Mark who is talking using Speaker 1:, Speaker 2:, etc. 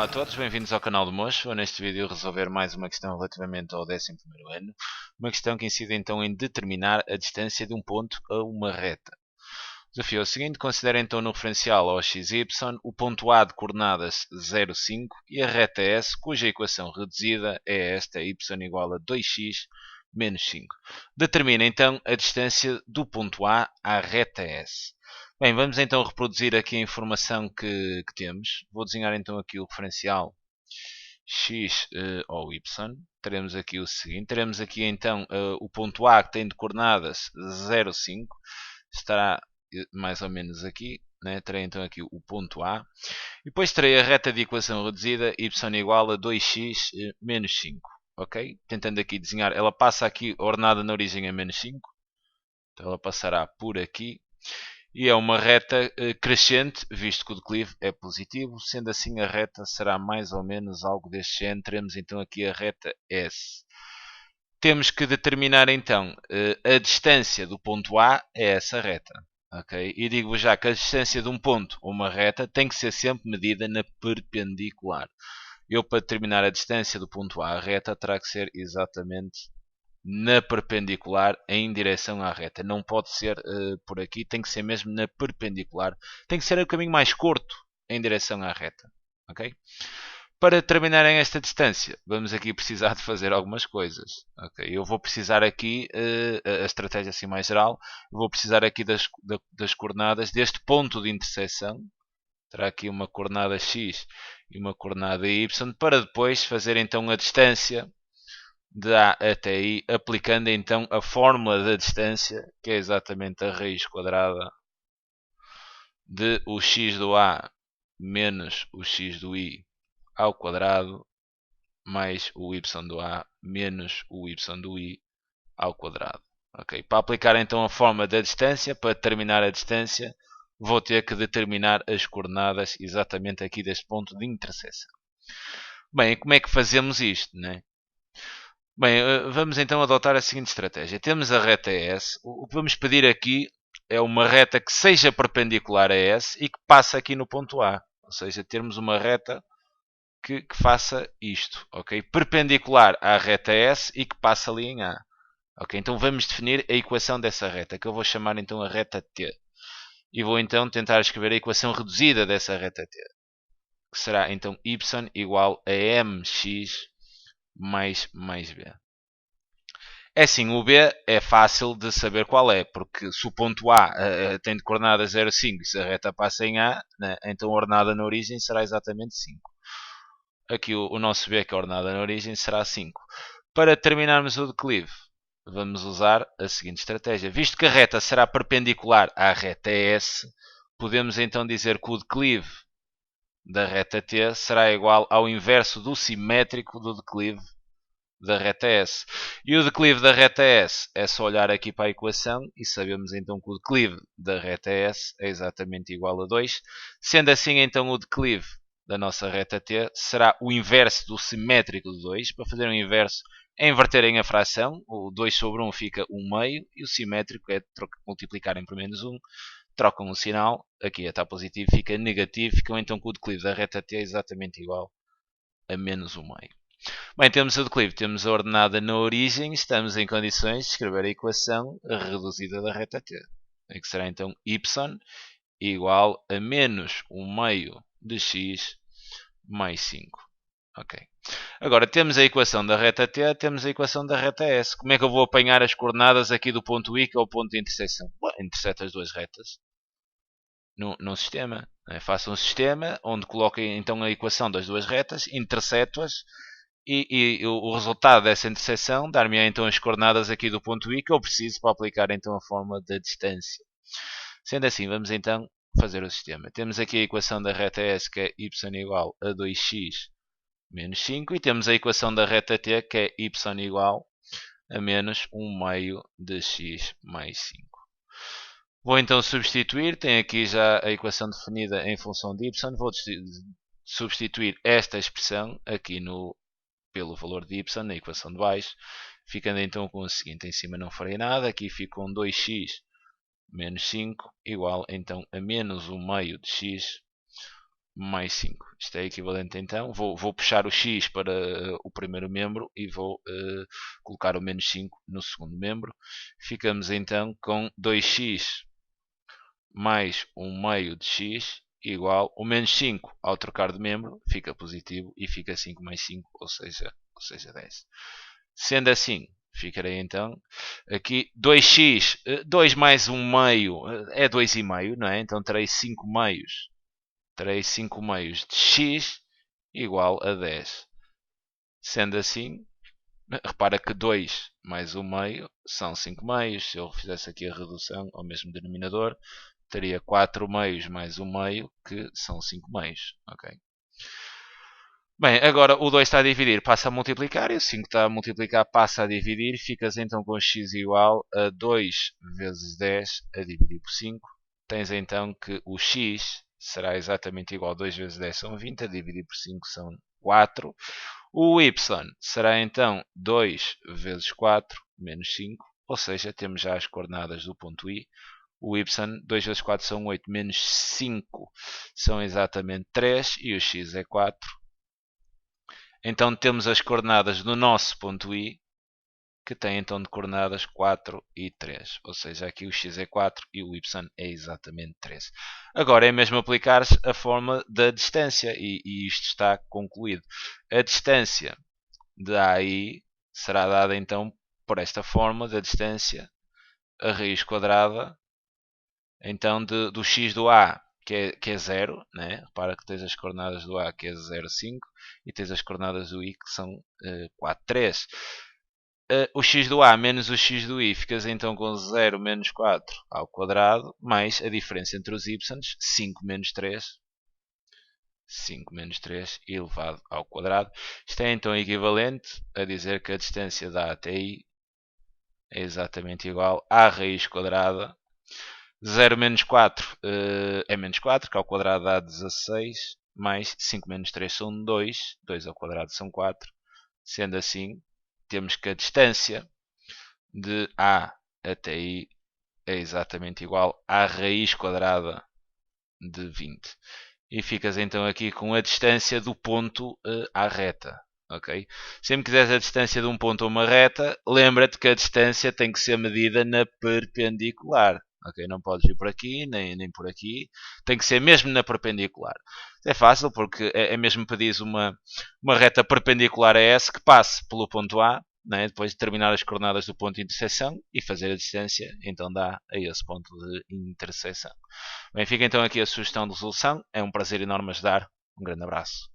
Speaker 1: a todos, bem-vindos ao canal do Mocho. Vou neste vídeo resolver mais uma questão relativamente ao 11º ano. Uma questão que incide então em determinar a distância de um ponto a uma reta. O desafio é o seguinte: considere então no referencial ao xy o ponto A de coordenadas 0, 5 e a reta S, cuja equação reduzida é esta, y igual a 2x menos 5. Determina então a distância do ponto A à reta S. Bem, vamos então reproduzir aqui a informação que temos. Vou desenhar então aqui o referencial x ou y. Teremos aqui o seguinte. Teremos aqui então o ponto A que tem de coordenadas 0, 5. Estará mais ou menos aqui. Né? Terei então aqui o ponto A. E depois terei a reta de equação reduzida y igual a 2x menos 5. Ok? Tentando aqui desenhar. Ela passa aqui ordenada na origem a menos 5. Então ela passará por aqui. E é uma reta crescente, visto que o declive é positivo. Sendo assim, a reta será mais ou menos algo deste género. Teremos então aqui a reta S. Temos que determinar então a distância do ponto A a essa reta. Okay? E digo já que a distância de um ponto a uma reta tem que ser sempre medida na perpendicular. Eu, para determinar a distância do ponto A à reta, terá que ser exatamente na perpendicular em direção à reta. Não pode ser por aqui, tem que ser mesmo na perpendicular. Tem que ser o caminho mais curto em direção à reta. Okay? Para determinarem esta distância, vamos aqui precisar de fazer algumas coisas. Okay? Eu vou precisar aqui, a estratégia assim mais geral, vou precisar aqui das coordenadas deste ponto de intersecção. Terá aqui uma coordenada x e uma coordenada y, para depois fazer então a distância de A até I, aplicando então a fórmula da distância, que é exatamente a raiz quadrada de o x do A menos o x do I ao quadrado, mais o y do A menos o y do I ao quadrado. Okay? Para aplicar então a fórmula da distância, para determinar a distância, vou ter que determinar as coordenadas exatamente aqui deste ponto de interseção. Bem, como é que fazemos isto, né? Bem, vamos então adotar a seguinte estratégia. Temos a reta S. O que vamos pedir aqui é uma reta que seja perpendicular a S e que passe aqui no ponto A. Ou seja, termos uma reta que faça isto. Okay? Perpendicular à reta S e que passe ali em A. Okay? Então vamos definir a equação dessa reta, que eu vou chamar então a reta T. E vou então tentar escrever a equação reduzida dessa reta T. Que será então y igual a mx mais b. É assim, o B é fácil de saber qual é, porque se o ponto A tem de coordenada 0, 5 e se a reta passa em A, né, então a ordenada na origem será exatamente 5. Aqui o nosso B, que é a ordenada na origem, será 5. Para determinarmos o declive, vamos usar a seguinte estratégia. Visto que a reta será perpendicular à reta S, podemos então dizer que o declive da reta T será igual ao inverso do simétrico do declive da reta S. E o declive da reta S é só olhar aqui para a equação e sabemos então que o declive da reta S é exatamente igual a 2. Sendo assim, então o declive da nossa reta T será o inverso do simétrico de 2. Para fazer o inverso é inverterem a fração. O 2 sobre 1 fica 1 meio e o simétrico é multiplicarem por menos 1. Trocam o sinal, aqui está positivo, fica negativo, ficam então com o declive da reta T exatamente igual a menos 1 meio. Bem, temos o declive, temos a ordenada na origem, estamos em condições de escrever a equação reduzida da reta T, que será então y igual a menos 1 meio de x mais 5. Ok. Agora temos a equação da reta T, temos a equação da reta S. Como é que eu vou apanhar as coordenadas aqui do ponto I, que é o ponto de interseção? Bom, interseta as duas retas num sistema. Faço um sistema onde coloquem então a equação das duas retas, interseto-as e o resultado dessa interseção dar-me então as coordenadas aqui do ponto I que eu preciso para aplicar então a fórmula da distância. Sendo assim, vamos então fazer o sistema. Temos aqui a equação da reta S, que é y igual a 2x menos 5, e temos a equação da reta T, que é y igual a menos 1 meio de x mais 5. Vou então substituir, tenho aqui já a equação definida em função de y, vou substituir esta expressão aqui pelo valor de y na equação de baixo, ficando então com o seguinte: em cima não farei nada, aqui fica um 2x menos 5 igual então a menos 1 meio de x mais 5. Isto é equivalente então. Vou puxar o x para o primeiro membro e vou colocar o menos 5 no segundo membro. Ficamos então com 2x mais 1 meio de x igual o menos 5 ao trocar de membro fica positivo e fica 5 mais 5, ou seja 10. Sendo assim, ficarei então aqui 2x, 2 mais 1 meio é 2,5, não é? Então terei 5 meios. Terei 5 meios de x igual a 10. Sendo assim, repara que 2 mais 1 meio são 5 meios. Se eu fizesse aqui a redução ao mesmo denominador, teria 4 meios mais 1 meio, que são 5 meios. Okay? Bem, agora o 2 está a dividir, passa a multiplicar, e o 5 está a multiplicar, passa a dividir. Ficas então com x igual a 2 vezes 10 a dividir por 5. Tens então que o x será exatamente igual a 2 vezes 10 são 20, a dividir por 5 são 4. O y será então 2 vezes 4 menos 5, ou seja, temos já as coordenadas do ponto I. O y, 2 vezes 4 são 8, menos 5 são exatamente 3 e o x é 4. Então temos as coordenadas do nosso ponto I, que tem então de coordenadas 4 e 3. Ou seja, aqui o x é 4 e o y é exatamente 3. Agora é mesmo aplicar a forma da distância e isto está concluído. A distância de A a I será dada então por esta forma da distância, a raiz quadrada então do x do A, que é 0, né? Repara que tens as coordenadas do A que é 0, 5 e tens as coordenadas do I que são 4, 3. O x do A menos o x do I ficas então com 0 menos 4 ao quadrado, mais a diferença entre os y, 5 menos 3, 5 menos 3 elevado ao quadrado. Isto é então equivalente a dizer que a distância da A até I é exatamente igual à raiz quadrada. 0 menos 4 é menos 4, que ao quadrado dá 16, mais 5 menos 3 são 2, 2 ao quadrado são 4. Sendo assim, temos que a distância de A até I é exatamente igual à raiz quadrada de 20. E ficas então aqui com a distância do ponto à reta. Okay? Sempre que quiseres a distância de um ponto a uma reta, lembra-te que a distância tem que ser medida na perpendicular. Okay? Não podes ir por aqui, nem por aqui. Tem que ser mesmo na perpendicular. É fácil porque é mesmo pedires uma reta perpendicular a S que passe pelo ponto A, né? Depois determinar as coordenadas do ponto de interseção e fazer a distância, então dá a esse ponto de interseção. Bem, fica então aqui a sugestão de resolução. É um prazer enorme ajudar. Um grande abraço.